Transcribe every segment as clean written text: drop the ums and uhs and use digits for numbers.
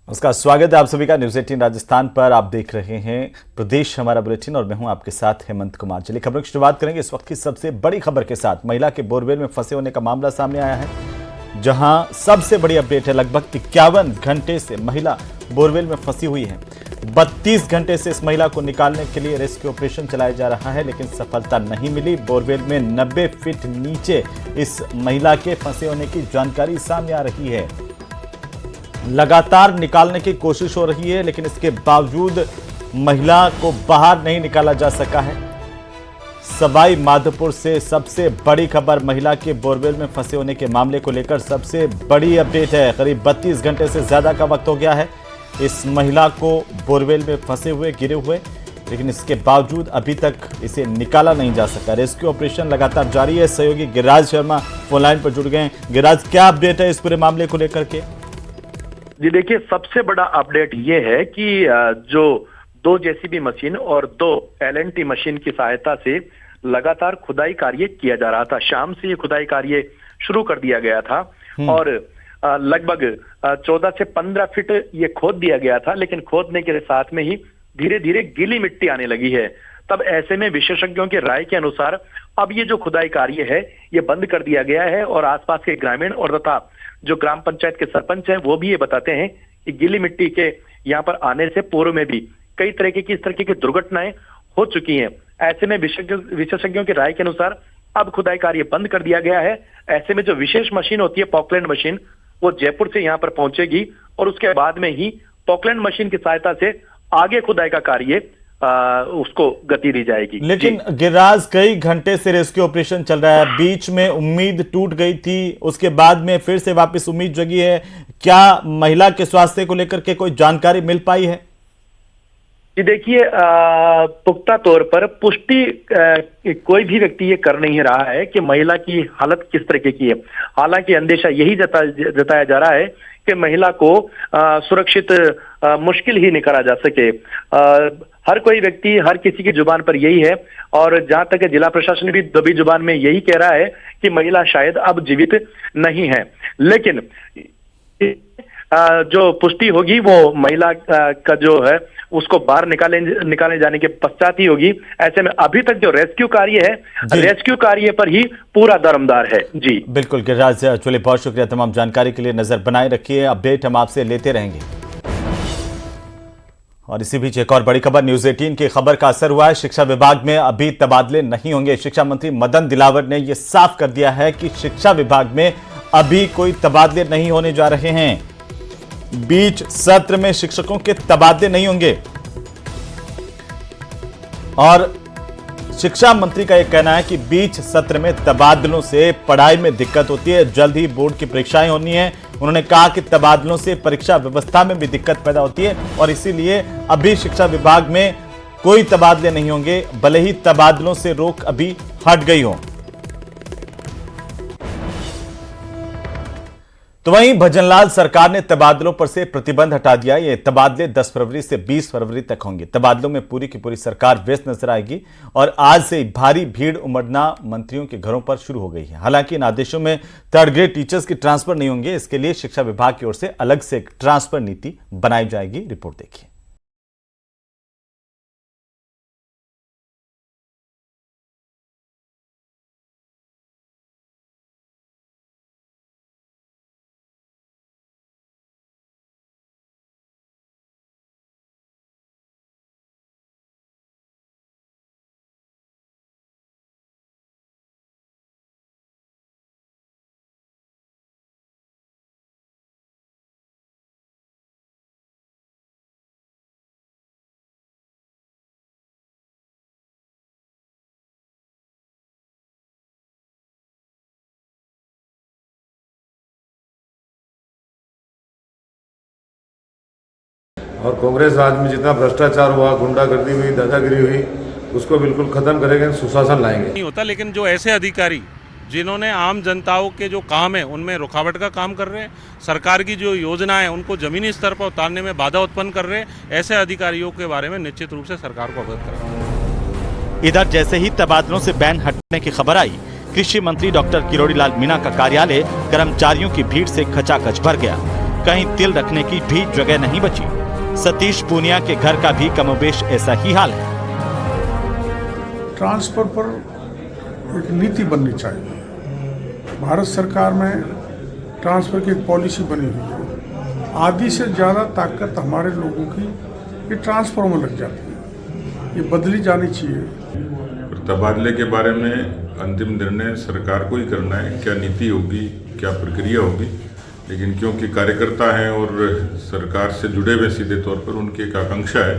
उसका स्वागत है आप सभी का न्यूज 18 राजस्थान पर। आप देख रहे हैं प्रदेश हमारा बुलेटिन और मैं हूं आपके साथ हेमंत कुमार। चलिए खबरों की शुरुआत करेंगे इस वक्त की सबसे बड़ी खबर के साथ। महिला के बोरवेल में फंसे होने का मामला सामने आया है, जहां सबसे बड़ी अपडेट है। लगभग 51 घंटे से महिला बोरवेल में फंसी हुई है। 32 घंटे से इस महिला को निकालने के लिए रेस्क्यू ऑपरेशन चलाया जा रहा है, लेकिन सफलता नहीं मिली। बोरवेल में 90 फीट नीचे इस महिला के फंसे होने की जानकारी सामने आ रही है। लगातार निकालने की कोशिश हो रही है, लेकिन इसके बावजूद महिला को बाहर नहीं निकाला जा सका है। सवाई माधोपुर से सबसे बड़ी खबर, महिला के बोरवेल में फंसे होने के मामले को लेकर सबसे बड़ी अपडेट है। करीब 32 घंटे से ज्यादा का वक्त हो गया है इस महिला को बोरवेल में फंसे हुए, गिरे हुए, लेकिन इसके बावजूद अभी तक इसे निकाला नहीं जा सका। रेस्क्यू ऑपरेशन लगातार जारी है। सहयोगी गिरिराज शर्मा फोनलाइन पर जुड़ गए। गिरिराज, क्या अपडेट है इस पूरे मामले को लेकर के? जी देखिए, सबसे बड़ा अपडेट ये है कि जो 2 जेसीबी मशीन और 2 एलएनटी मशीन की सहायता से लगातार खुदाई कार्य किया जा रहा था। शाम से ये खुदाई कार्य शुरू कर दिया गया था और लगभग 14 से 15 फीट ये खोद दिया गया था, लेकिन खोदने के साथ में ही धीरे धीरे गीली मिट्टी आने लगी है। तब ऐसे में विशेषज्ञों की राय के अनुसार अब ये जो खुदाई कार्य है ये बंद कर दिया गया है और आसपास के ग्रामीण और तथा जो ग्राम पंचायत के सरपंच हैं वो भी ये बताते हैं कि गीली मिट्टी के यहाँ पर आने से पूर्व में भी कई तरह की इस तरह की दुर्घटनाएं हो चुकी हैं। ऐसे में विशेषज्ञों की राय के अनुसार अब खुदाई कार्य बंद कर दिया गया है। ऐसे में जो विशेष मशीन होती है पॉकलैंड मशीन, वो जयपुर से यहाँ पर पहुंचेगी और उसके बाद में ही पॉकलैंड मशीन की सहायता से आगे खुदाई का कार्य उसको गति दी जाएगी। लेकिन गिरिराज, कई घंटे से रेस्क्यू ऑपरेशन चल रहा है, बीच में उम्मीद टूट गई थी, उसके बाद में फिर से वापस उम्मीद जगी है। क्या महिला के स्वास्थ्य को लेकर के कोई जानकारी मिल पाई है? जी देखिए, पुख्ता तौर पर पुष्टि कोई भी व्यक्ति ये कर नहीं रहा है कि महिला की हालत किस तरीके की है। हालांकि अंदेशा यही जताया जा रहा है कि महिला को सुरक्षित मुश्किल ही निकाला जा सके। हर कोई व्यक्ति, हर किसी की जुबान पर यही है और जहां तक जिला प्रशासन भी दबी जुबान में यही कह रहा है कि महिला शायद अब जीवित नहीं है। लेकिन जो पुष्टि होगी वो महिला का जो है उसको बाहर निकाले जाने के पश्चात ही होगी। ऐसे में अभी तक जो रेस्क्यू कार्य है, रेस्क्यू कार्य पर ही पूरा दरमदार है। जी बिल्कुल गिरिराज, चलिए बहुत शुक्रिया तमाम जानकारी के लिए। नजर बनाए रखिए, अपडेट हम आपसे लेते रहेंगे। और इसी बीच एक और बड़ी खबर, न्यूज 18 की खबर का असर हुआ है। शिक्षा विभाग में अभी तबादले नहीं होंगे। शिक्षा मंत्री मदन दिलावर ने यह साफ कर दिया है कि शिक्षा विभाग में अभी कोई तबादले नहीं होने जा रहे हैं। बीच सत्र में शिक्षकों के तबादले नहीं होंगे और शिक्षा मंत्री का यह कहना है कि बीच सत्र में तबादलों से पढ़ाई में दिक्कत होती है। जल्द ही बोर्ड की परीक्षाएं होनी है। उन्होंने कहा कि तबादलों से परीक्षा व्यवस्था में भी दिक्कत पैदा होती है और इसीलिए अभी शिक्षा विभाग में कोई तबादले नहीं होंगे, भले ही तबादलों से रोक अभी हट गई हो। तो वहीं भजनलाल सरकार ने तबादलों पर से प्रतिबंध हटा दिया। ये तबादले 10 फरवरी से 20 फरवरी तक होंगे। तबादलों में पूरी की पूरी सरकार व्यस्त नजर आएगी और आज से भारी भीड़ उमड़ना मंत्रियों के घरों पर शुरू हो गई है। हालांकि इन आदेशों में 3rd ग्रेड टीचर्स की ट्रांसफर नहीं होंगे। इसके लिए शिक्षा विभाग की ओर से अलग से एक ट्रांसफर नीति बनाई जाएगी। रिपोर्ट देखिए। और कांग्रेस राज में जितना भ्रष्टाचार हुआ, गुंडागर्दी हुई, दादागिरी हुई, उसको बिल्कुल खत्म करेंगे, सुशासन लाएंगे। नहीं होता, लेकिन जो ऐसे अधिकारी जिन्होंने आम जनताओं के जो काम है उनमें रुकावट का काम कर रहे हैं, सरकार की जो योजना है उनको जमीनी स्तर पर उतारने में बाधा उत्पन्न कर रहे हैं, ऐसे अधिकारियों के बारे में निश्चित रूप से सरकार को अवगत कराएंगे। इधर जैसे ही तबादलों से बैन हटने की खबर आई, कृषि मंत्री डॉक्टर किरोड़ीलाल मीणा का कार्यालय कर्मचारियों की भीड़ से खचाखच भर गया। कहीं तिल रखने की भी जगह नहीं बची। सतीश पूनिया के घर का भी कमोबेश ऐसा ही हाल है। ट्रांसफर पर एक नीति बननी चाहिए। भारत सरकार में ट्रांसफर की एक पॉलिसी बनी हुई है। आधी से ज़्यादा ताकत हमारे लोगों की ये ट्रांसफर में लग जाती है, ये बदली जानी चाहिए। तबादले के बारे में अंतिम निर्णय सरकार को ही करना है, क्या नीति होगी, क्या प्रक्रिया होगी। लेकिन क्योंकि कार्यकर्ता हैं और सरकार से जुड़े हुए सीधे तौर पर, उनकी एक आकांक्षा है,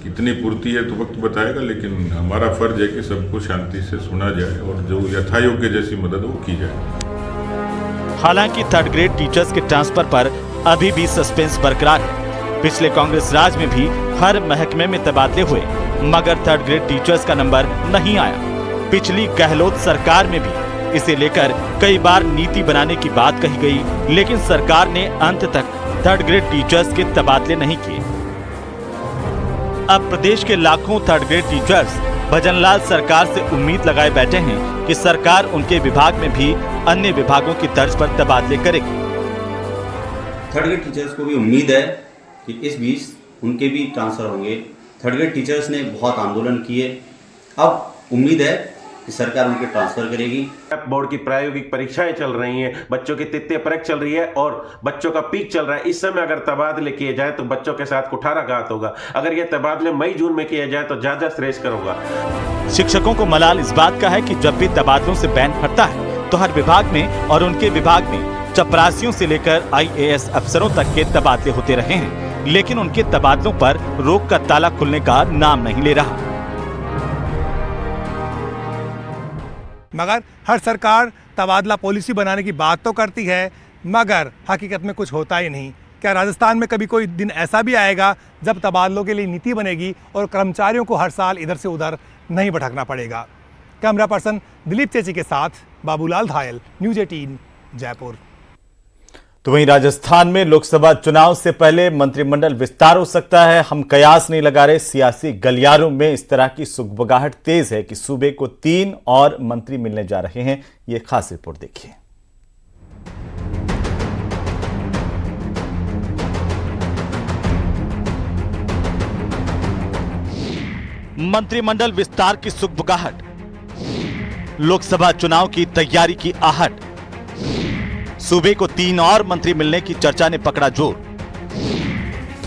कितनी पूर्ति है तो वक्त बताएगा। लेकिन हमारा फर्ज है कि सबको शांति से सुना जाए और जो यथायोग्य जैसी मदद वो की जाए। हालांकि थर्ड ग्रेड टीचर्स के ट्रांसफर पर अभी भी सस्पेंस बरकरार है। पिछले कांग्रेस राज में भी हर महकमे में तबादले हुए, मगर थर्ड ग्रेड टीचर्स का नंबर नहीं आया। पिछली गहलोत सरकार में भी इसे लेकर कई बार नीति बनाने की बात कही गई, लेकिन सरकार ने अंत तक थर्ड ग्रेड टीचर्स के तबादले नहीं किए। अब प्रदेश के लाखों थर्ड ग्रेड टीचर्स भजनलाल सरकार से उम्मीद लगाए बैठे हैं कि सरकार उनके विभाग में भी अन्य विभागों की तर्ज पर तबादले करेगी। थर्ड ग्रेड टीचर्स को भी उम्मीद है कि इस बीच उनके भी ट्रांसफर होंगे। थर्ड ग्रेड टीचर्स ने बहुत आंदोलन किए, अब उम्मीद है कि सरकार उनके ट्रांसफर करेगी। बोर्ड की प्रायोगिक परीक्षाएं चल रही हैं, बच्चों की तृतीय परीक्षा चल रही है और बच्चों का पीक चल रहा है। इस समय अगर तबादले किए जाए तो बच्चों के साथ कुठाराघात होगा। अगर ये तबादले मई जून में किए जाए तो ज्यादा श्रेयस्कर होगा। शिक्षकों को मलाल इस बात का है कि जब भी तबादलों से बैन फटता है तो हर विभाग में और उनके विभाग में चपरासियों से लेकर IAS अफसरों तक के तबादले होते रहे हैं, लेकिन उनके तबादलों पर रोक का ताला खुलने का नाम नहीं ले रहा। मगर हर सरकार तबादला पॉलिसी बनाने की बात तो करती है, मगर हकीकत में कुछ होता ही नहीं। क्या राजस्थान में कभी कोई दिन ऐसा भी आएगा जब तबादलों के लिए नीति बनेगी और कर्मचारियों को हर साल इधर से उधर नहीं भटकना पड़ेगा? कैमरा पर्सन दिलीप चेची के साथ बाबूलाल धायल, न्यूज़ 18 जयपुर। तो वहीं राजस्थान में लोकसभा चुनाव से पहले मंत्रिमंडल विस्तार हो सकता है। हम कयास नहीं लगा रहे, सियासी गलियारों में इस तरह की सुगबुगाहट तेज है कि सूबे को 3 और मंत्री मिलने जा रहे हैं। ये खास रिपोर्ट देखिए। मंत्रिमंडल विस्तार की सुगबुगाहट, लोकसभा चुनाव की तैयारी की आहट, सूबे को 3 और मंत्री मिलने की चर्चा ने पकड़ा जोर।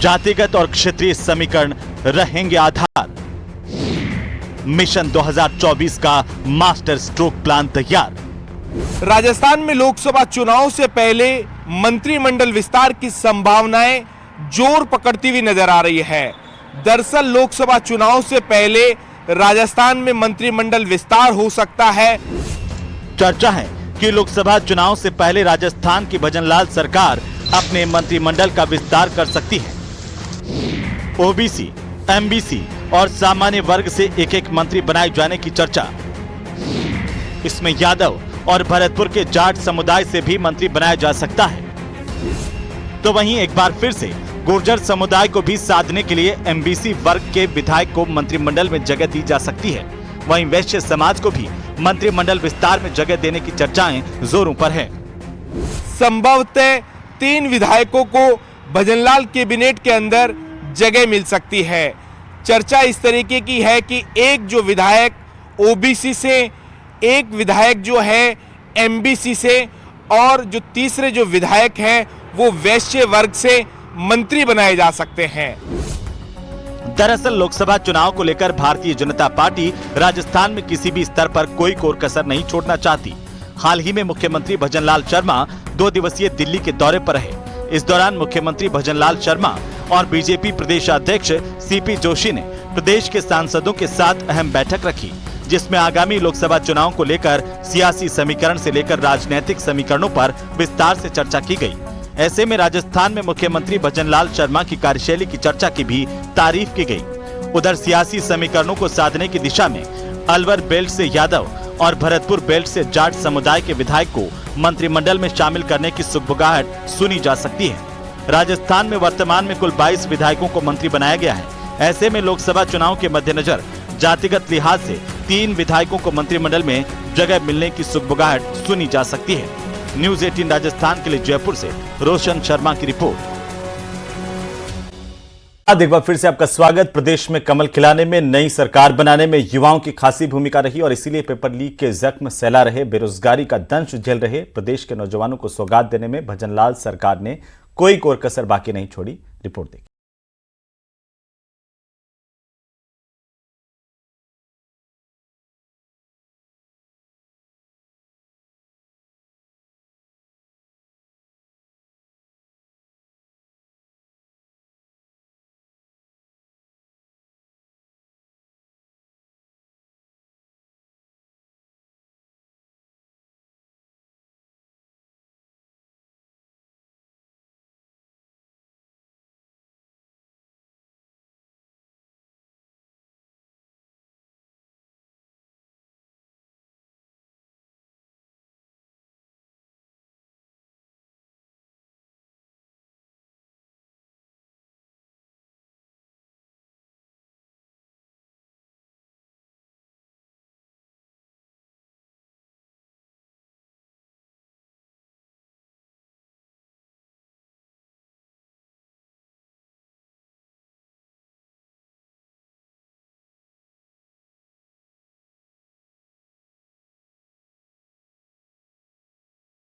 जातिगत और क्षेत्रीय समीकरण रहेंगे आधार। मिशन 2024 का मास्टर स्ट्रोक प्लान तैयार। राजस्थान में लोकसभा चुनाव से पहले मंत्रिमंडल विस्तार की संभावनाएं जोर पकड़ती हुई नजर आ रही है। दरअसल लोकसभा चुनाव से पहले राजस्थान में मंत्रिमंडल विस्तार हो सकता है। चर्चा है कि लोकसभा चुनाव से पहले राजस्थान की भजनलाल सरकार अपने मंत्रिमंडल का विस्तार कर सकती है। OBC, MBC और सामान्य वर्ग से एक मंत्री बनाए जाने की चर्चा। इसमें यादव और भरतपुर के जाट समुदाय से भी मंत्री बनाया जा सकता है। तो वहीं एक बार फिर से गुर्जर समुदाय को भी साधने के लिए MBC वर्ग के विधायक को मंत्रिमंडल में जगह दी जा सकती है। वहीं वैश्य समाज को भी मंत्रिमंडल विस्तार में जगह देने की चर्चाएं जोरों पर है। संभवतः 3 विधायकों को भजनलाल कैबिनेट के अंदर जगह मिल सकती है। चर्चा इस तरीके की है कि एक जो विधायक OBC से, एक विधायक जो है MBC से और जो तीसरे जो विधायक हैं वो वैश्य वर्ग से मंत्री बनाए जा सकते हैं। दरअसल लोकसभा चुनाव को लेकर भारतीय जनता पार्टी राजस्थान में किसी भी स्तर पर कोई कोर कसर नहीं छोड़ना चाहती। हाल ही में मुख्यमंत्री भजनलाल शर्मा 2 दिवसीय दिल्ली के दौरे पर रहे। इस दौरान मुख्यमंत्री भजनलाल शर्मा और बीजेपी प्रदेश अध्यक्ष CP जोशी ने प्रदेश के सांसदों के साथ अहम बैठक रखी, जिसमें आगामी लोकसभा चुनाव को लेकर सियासी समीकरण से लेकर राजनीतिक समीकरणों पर विस्तार से चर्चा की गई। ऐसे में राजस्थान में मुख्यमंत्री भजनलाल शर्मा की कार्यशैली की चर्चा की भी तारीफ की गई। उधर सियासी समीकरणों को साधने की दिशा में अलवर बेल्ट से यादव और भरतपुर बेल्ट से जाट समुदाय के विधायक को मंत्रिमंडल में शामिल करने की सुगबुगाहट सुनी जा सकती है। राजस्थान में वर्तमान में कुल 22 विधायकों को मंत्री बनाया गया है। ऐसे में लोकसभा चुनाव के मद्देनजर जातिगत लिहाज से 3 विधायकों को मंत्रिमंडल में जगह मिलने की सुगबुगाहट सुनी जा सकती है। न्यूज 18 राजस्थान के लिए जयपुर से रोशन शर्मा की रिपोर्ट। एक बार फिर से आपका स्वागत। प्रदेश में कमल खिलाने में, नई सरकार बनाने में युवाओं की खासी भूमिका रही और इसीलिए पेपर लीक के जख्म सहला रहे, बेरोजगारी का दंश झेल रहे प्रदेश के नौजवानों को सौगात देने में भजनलाल सरकार ने कोई कोर कसर बाकी नहीं छोड़ी। रिपोर्ट देखिए।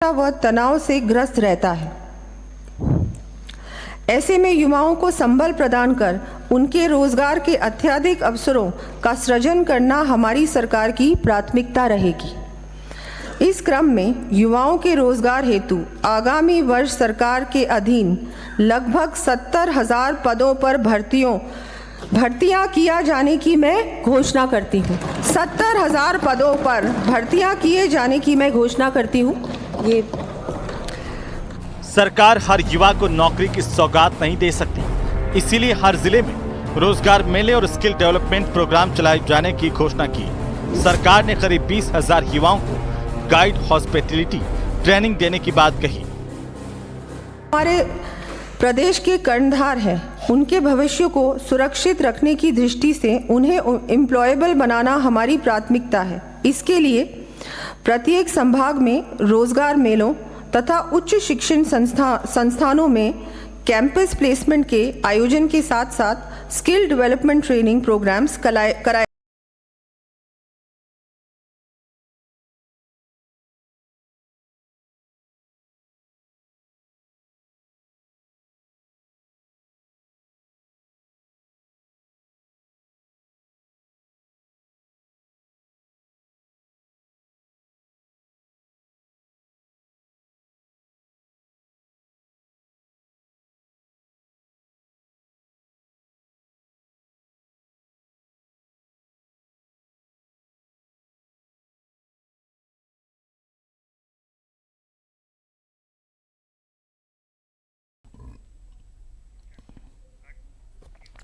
वह तनाव से ग्रस्त रहता है। ऐसे में युवाओं को संबल प्रदान कर उनके रोजगार के अत्यधिक अवसरों का सृजन करना हमारी सरकार की प्राथमिकता रहेगी। इस क्रम में युवाओं के रोजगार हेतु आगामी वर्ष सरकार के अधीन लगभग 70,000 पदों पर भर्तियां किया जाने की मैं घोषणा करती हूँ। 70,000 पदों पर भर्तियां किए जाने की मैं घोषणा करती हूँ। ये सरकार हर युवा को नौकरी की सौगात नहीं दे सकती, इसीलिए हर जिले में रोजगार मेले और स्किल डेवलपमेंट प्रोग्राम चलाए जाने की घोषणा की। सरकार ने करीब 20,000 युवाओं को गाइड हॉस्पिटैलिटी ट्रेनिंग देने की बात कही। हमारे प्रदेश के कर्णधार हैं, उनके भविष्य को सुरक्षित रखने की दृष्टि से उन्हें एम्प्लॉयबल बनाना हमारी प्राथमिकता है। इसके लिए प्रत्येक संभाग में रोजगार मेलों तथा उच्च शिक्षण संस्थानों में कैंपस प्लेसमेंट के आयोजन के साथ साथ स्किल डेवलपमेंट ट्रेनिंग प्रोग्राम्स कराए।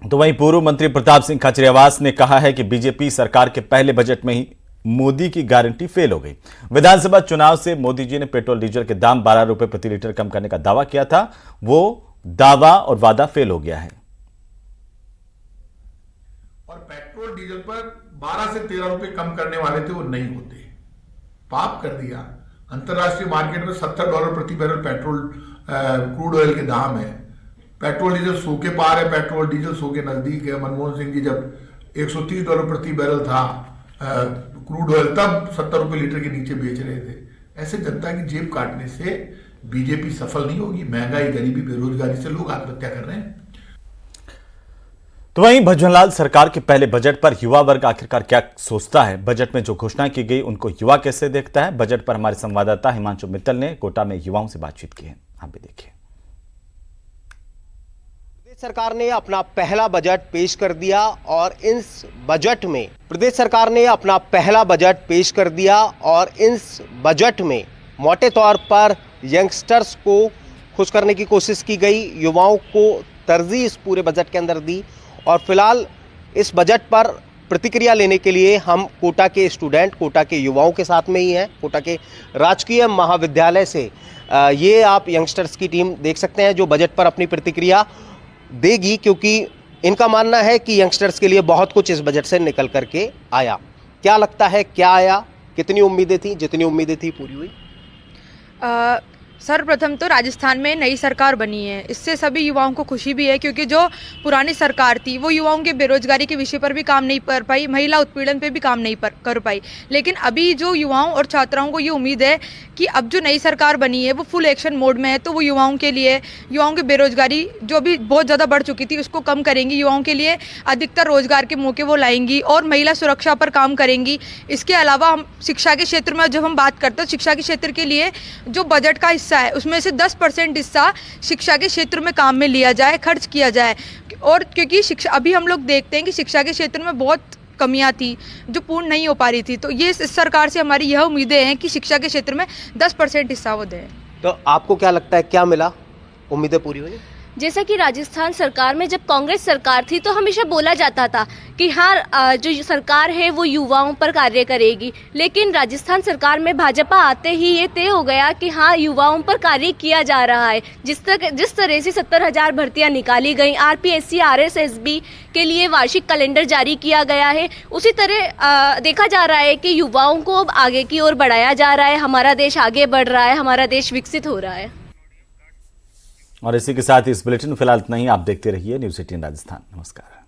तो वहीं पूर्व मंत्री प्रताप सिंह खाचरियावास ने कहा है कि बीजेपी सरकार के पहले बजट में ही मोदी की गारंटी फेल हो गई। विधानसभा चुनाव से मोदी जी ने पेट्रोल डीजल के दाम 12 रुपए प्रति लीटर कम करने का दावा किया था, वो दावा और वादा फेल हो गया है। और पेट्रोल डीजल पर 12 से 13 रुपए कम करने वाले थे, वो नहीं होते। पाप कर दिया। अंतरराष्ट्रीय मार्केट में $70 प्रति बैरल पेट्रोल क्रूड ऑयल के दाम है। पेट्रोल डीजल 100 के पार है, पेट्रोल डीजल 100 के नजदीक है। मनमोहन सिंह जी जब $130 प्रति बैरल था क्रूड ऑयल, तब 70 रुपए लीटर के नीचे बेच रहे थे। ऐसे जनता की जेब काटने से बीजेपी सफल नहीं होगी। महंगाई, गरीबी, बेरोजगारी से लोग आत्महत्या कर रहे हैं। तो वहीं भजनलाल सरकार के पहले बजट पर युवा वर्ग आखिरकार क्या सोचता है? बजट में जो घोषणा की गई उनको युवा कैसे देखता है? बजट पर हमारे संवाददाता हिमांशु मित्तल ने कोटा में युवाओं से बातचीत की है, आप भी देखिए। सरकार ने अपना पहला बजट पेश कर दिया और इस बजट में प्रदेश सरकार ने अपना पहला बजट पेश कर दिया और इस बजट में मोटे तौर पर यंगस्टर्स को खुश करने की कोशिश की गई, युवाओं को तरजीह इस पूरे बजट के अंदर दी। और फिलहाल इस बजट पर प्रतिक्रिया लेने के लिए हम कोटा के स्टूडेंट, कोटा के युवाओं के साथ में ही हैं। कोटा के राजकीय महाविद्यालय से ये आप यंगस्टर्स की टीम देख सकते हैं जो बजट पर अपनी प्रतिक्रिया देगी, क्योंकि इनका मानना है कि यंगस्टर्स के लिए बहुत कुछ इस बजट से निकल करके आया। क्या लगता है, क्या आया? कितनी उम्मीदें थी? जितनी उम्मीदें थी पूरी हुई? सर्वप्रथम तो राजस्थान में नई सरकार बनी है, इससे सभी युवाओं को खुशी भी है क्योंकि जो पुरानी सरकार थी वो युवाओं के बेरोजगारी के विषय पर भी काम नहीं कर पाई, महिला उत्पीड़न पे भी काम नहीं कर पाई। लेकिन अभी जो युवाओं और छात्राओं को ये उम्मीद है कि अब जो नई सरकार बनी है वो फुल एक्शन मोड में है, तो वो युवाओं के लिए, युवाओं की बेरोजगारी जो भी बहुत ज़्यादा बढ़ चुकी थी उसको कम करेंगी, युवाओं के लिए अधिकतर रोजगार के मौके वो लाएंगी और महिला सुरक्षा पर काम करेंगी। इसके अलावा हम शिक्षा के क्षेत्र में जब हम बात करते हैं, शिक्षा के क्षेत्र के लिए जो बजट का हिस्सा है उसमें से 10% हिस्सा शिक्षा के क्षेत्र में काम में लिया जाए, खर्च किया जाए। और क्योंकि शिक्षा, अभी हम लोग देखते हैं कि शिक्षा के क्षेत्र में बहुत कमियां थी जो पूर्ण नहीं हो पा रही थी, तो ये इस सरकार से हमारी यह उम्मीदें हैं कि शिक्षा के क्षेत्र में 10% हिस्सा वो दें। तो आपको क्या लगता है, क्या मिला, उम्मीदें पूरी हुई? जैसा कि राजस्थान सरकार में जब कांग्रेस सरकार थी तो हमेशा बोला जाता था कि हाँ जो सरकार है वो युवाओं पर कार्य करेगी, लेकिन राजस्थान सरकार में भाजपा आते ही ये तय हो गया कि हाँ युवाओं पर कार्य किया जा रहा है। जिस तरह से 70,000 भर्तियां निकाली गई, RPSC RSSB के लिए वार्षिक कैलेंडर जारी किया गया है, उसी तरह देखा जा रहा है कि युवाओं को अब आगे की ओर बढ़ाया जा रहा है, हमारा देश आगे बढ़ रहा है, हमारा देश विकसित हो रहा है। और इसी के साथ इस बुलेटिन में फिलहाल इतना ही। आप देखते रहिए न्यूज़ 18 राजस्थान। नमस्कार।